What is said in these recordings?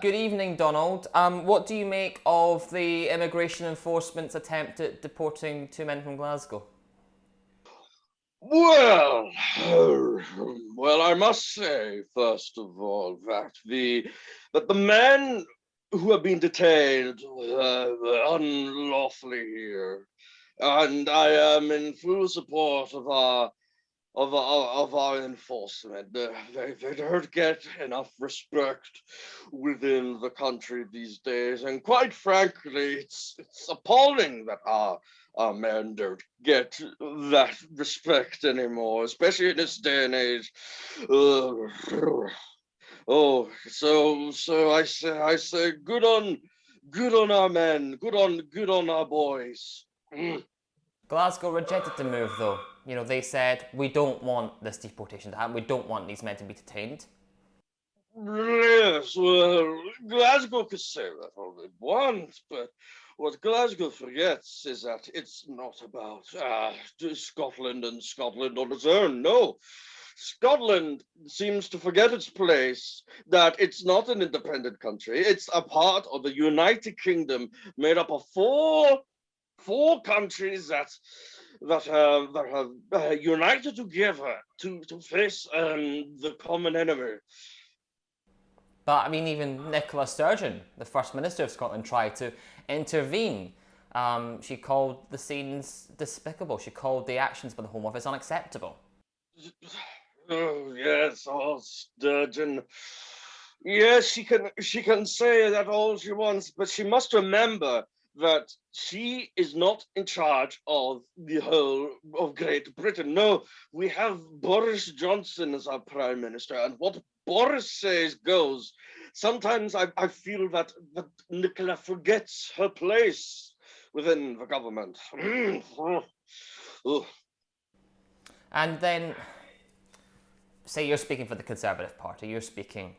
Good evening, Donald. What do you make of the immigration enforcement's attempt at deporting two men from Glasgow? Well, well, I must say, first of all, that the men who have been detained unlawfully here, and I am in full support of our enforcement. They don't get enough respect within the country these days, and quite frankly, it's appalling that our men don't get that respect anymore, especially in this day and age. Uh, so I say, good on our men, good on our boys. Glasgow rejected the move, though. You know, they said, we don't want this deportation to happen, we don't want these men to be detained. Yes, well, Glasgow could say that all they want, but what Glasgow forgets is that it's not about Scotland and Scotland on its own. No, Scotland seems to forget its place, that it's not an independent country. It's a part of the United Kingdom made up of four countries that have united together to face the common enemy. But, I mean, even Nicola Sturgeon, the First Minister of Scotland, tried to intervene. She called the scenes despicable. She called the actions by the Home Office unacceptable. Oh, yes, oh, Sturgeon. Yes, she can say that all she wants, but she must remember that she is not in charge of the whole of Great Britain. No, we have Boris Johnson as our Prime Minister, and what Boris says goes. Sometimes I feel that Nicola forgets her place within the government. And then, say you're speaking for the Conservative Party, you're speaking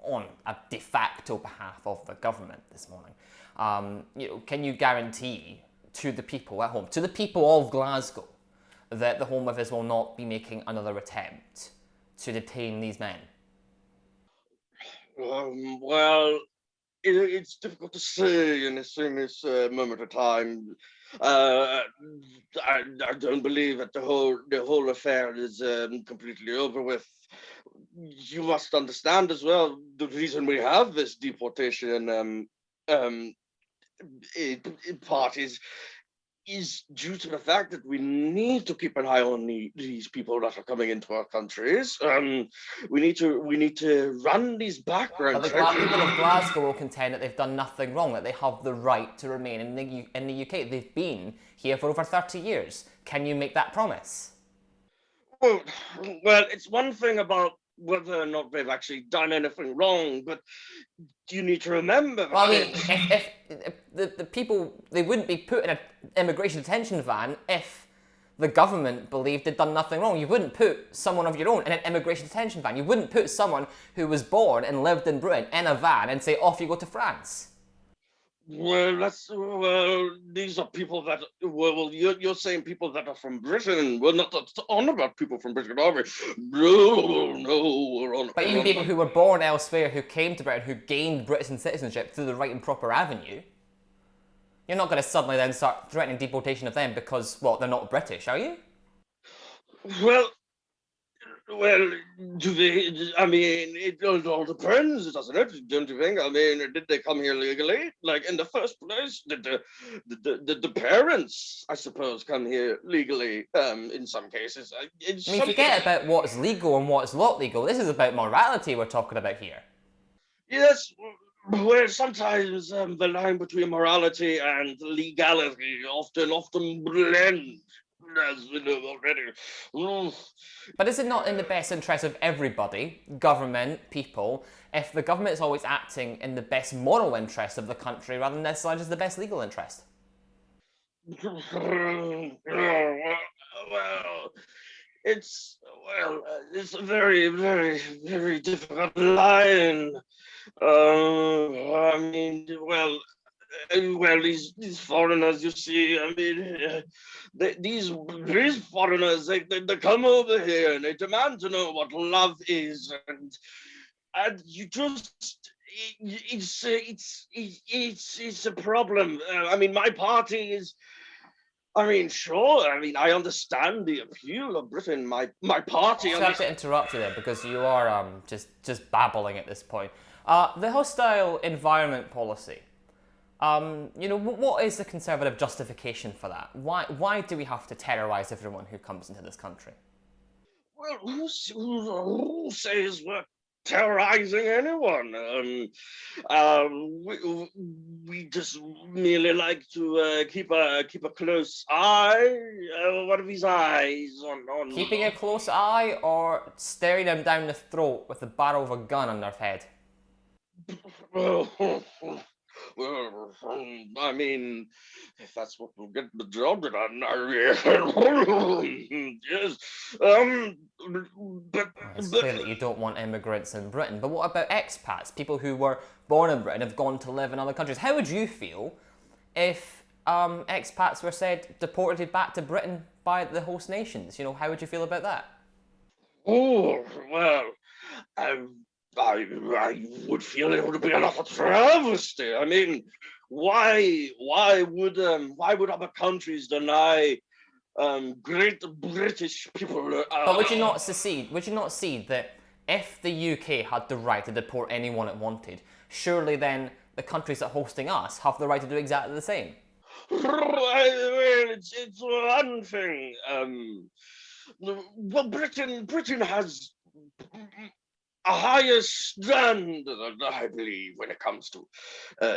on a de facto behalf of the government this morning. Can you guarantee to the people at home, to the people of Glasgow, that the Home Office will not be making another attempt to detain these men? Well, it's difficult to say in this moment of time. I don't believe that the whole affair is completely over with. You must understand as well the reason we have this deportation part is due to the fact that we need to keep an eye on these people that are coming into our countries. We need to run these background checks. But the people of Glasgow will contend that they've done nothing wrong, that they have the right to remain in the UK. They've been here for over 30 years. Can you make that promise? Well, it's one thing about whether or not they've actually done anything wrong, but you need to remember. Well, I mean, if the people, they wouldn't be put in an immigration detention van if the government believed they'd done nothing wrong. You wouldn't put someone of your own in an immigration detention van. You wouldn't put someone who was born and lived in Britain in a van and say, off you go to France. Well, these are people that, you're saying people that are from Britain. We're not on about people from Britain, are we? No, we're on. But even people who were born elsewhere, who came to Britain, who gained British citizenship through the right and proper avenue, you're not going to suddenly then start threatening deportation of them because, well, they're not British, are you? Well, do they? I mean, it all depends, doesn't it? Don't you think? I mean, did they come here legally? Like in the first place, did the parents, I suppose, come here legally? In some cases, Forget about what's legal and what's not legal. This is about morality we're talking about here. Yes. Well, sometimes the line between morality and legality often blend. As we know already. But is it not in the best interest of everybody, government, people, if the government is always acting in the best moral interest of the country rather than necessarily just the best legal interest? It's a very, very, very difficult line. I mean, these foreigners, you see, I mean, these foreigners, they come over here and they demand to know what love is, and you just, it's a problem. I mean, my party is. I mean, sure. I mean, I understand the appeal of Britain. My party. I have to interrupt you there because you are just babbling at this point. The hostile environment policy. What is the Conservative justification for that? Why do we have to terrorise everyone who comes into this country? Well, who says we're terrorizing anyone? We just merely like to keep a close eye. One of his eyes on. Keeping a close eye or staring them down the throat with the barrel of a gun on their head? Well, I mean, if that's what will get the job done, yes. It's clear that you don't want immigrants in Britain, but what about expats? People who were born in Britain have gone to live in other countries. How would you feel if expats were said deported back to Britain by the host nations? How would you feel about that? Oh well, I would feel it would be an utter travesty. I mean, why would other countries deny great British people? But would you not secede? Would you not see that if the UK had the right to deport anyone it wanted, surely then the countries that are hosting us have the right to do exactly the same? It's one thing. Well, Britain has a higher standard, I believe, when it comes to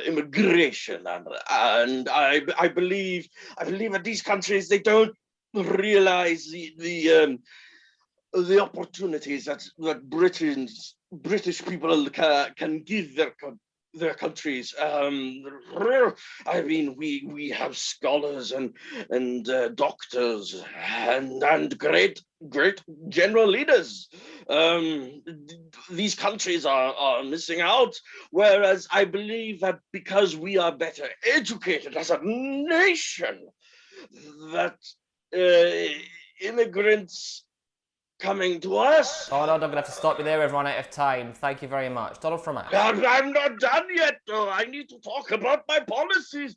immigration, and I believe that these countries, they don't realize the opportunities that British people can give their countries. I mean, we have scholars and doctors and great general leaders. These countries are missing out. Whereas I believe that because we are better educated as a nation, that immigrants coming to us. Oh no, I'm going to have to stop you there. We've run out of time. Thank you very much. Donald Fromage. I'm not done yet, though. I need to talk about my policies.